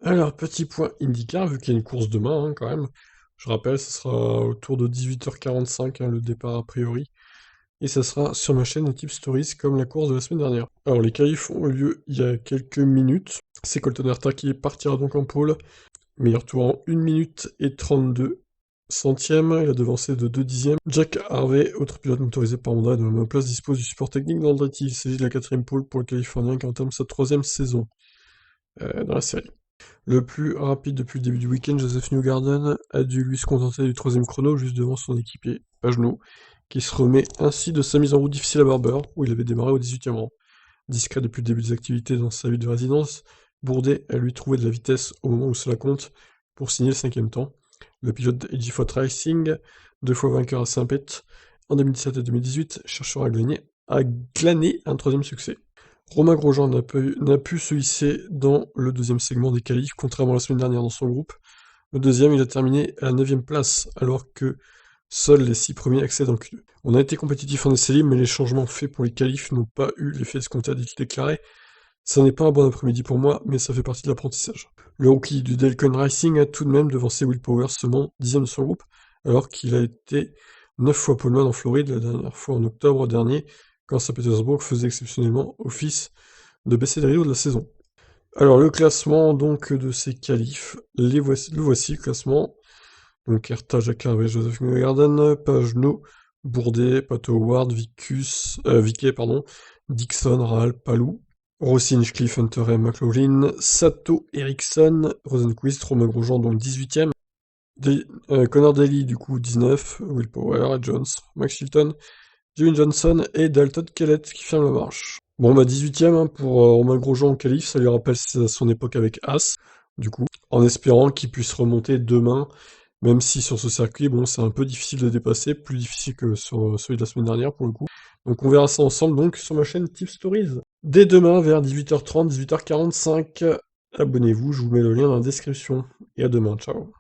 Alors, petit point IndyCar, vu qu'il y a une course demain, quand même. Je rappelle, ce sera autour de 18h45, le départ a priori. Et ça sera sur ma chaîne Type Stories, comme la course de la semaine dernière. Alors, les qualifs ont eu lieu il y a quelques minutes. C'est Colton Herta qui partira donc en pôle. Meilleur tour en 1 minute et 32 centièmes. Il a devancé de 2 dixièmes. Jack Harvey, autre pilote motorisé par Honda de la même place, dispose du support technique d'Andretti. Il s'agit de la 4ème pole pour le Californien qui entame sa 3ème saison dans la série. Le plus rapide depuis le début du week-end, Joseph Newgarden, a dû lui se contenter du 3ème chrono juste devant son équipier, Pagenaud, qui se remet ainsi de sa mise en route difficile à Barber, où il avait démarré au 18ème rang. Discret depuis le début des activités dans sa ville de résidence, Bourdet a lui trouvé de la vitesse au moment où cela compte pour signer le 5ème temps. Le pilote de Edgy Racing, 2 fois vainqueur à Saint-Pét en 2017 et 2018, cherchera à glaner un 3ème succès. Romain Grosjean n'a pu se hisser dans le 2ème segment des qualifs, contrairement à la semaine dernière dans son groupe. Le 2ème, il a terminé à la 9ème place, alors que seuls les 6 premiers accèdent en Q2. On a été compétitif en essai libre, mais les changements faits pour les qualifs n'ont pas eu l'effet escompté, a-t-il déclaré. Ça n'est pas un bon après-midi pour moi, mais ça fait partie de l'apprentissage. Le rookie du Dale Coyne Racing a tout de même devancé Will Power, seulement 10ème de son groupe, alors qu'il a été 9 fois poleman en Floride, la dernière fois en octobre dernier, quand Saint-Pétersbourg faisait exceptionnellement office de baisser le rideau de la saison. Alors le classement donc de ces qualifs, le voici le classement. Donc Herta, Jack Harvey, Joseph Newgarden, Pagenaud, Bourdet, Pato Howard, Vickey, Dixon, Rahal, Palou, Rossi, Hinchcliffe, Hunter et McLaughlin, Sato, Ericsson, Rosenquist, Romain Grosjean donc 18ème, Connor Daly du coup 19, Will Power, Jones, Max Chilton, Jimmy Johnson et Dalton Kellett qui ferment la marche. Bon bah 18ème pour Romain Grosjean en qualif, ça lui rappelle son époque avec As, du coup, en espérant qu'il puisse remonter demain, même si sur ce circuit, bon, c'est un peu difficile de dépasser, plus difficile que sur celui de la semaine dernière pour le coup. Donc on verra ça ensemble donc sur ma chaîne Tip Stories. Dès demain vers 18h30, 18h45, abonnez-vous, je vous mets le lien dans la description. Et à demain, ciao.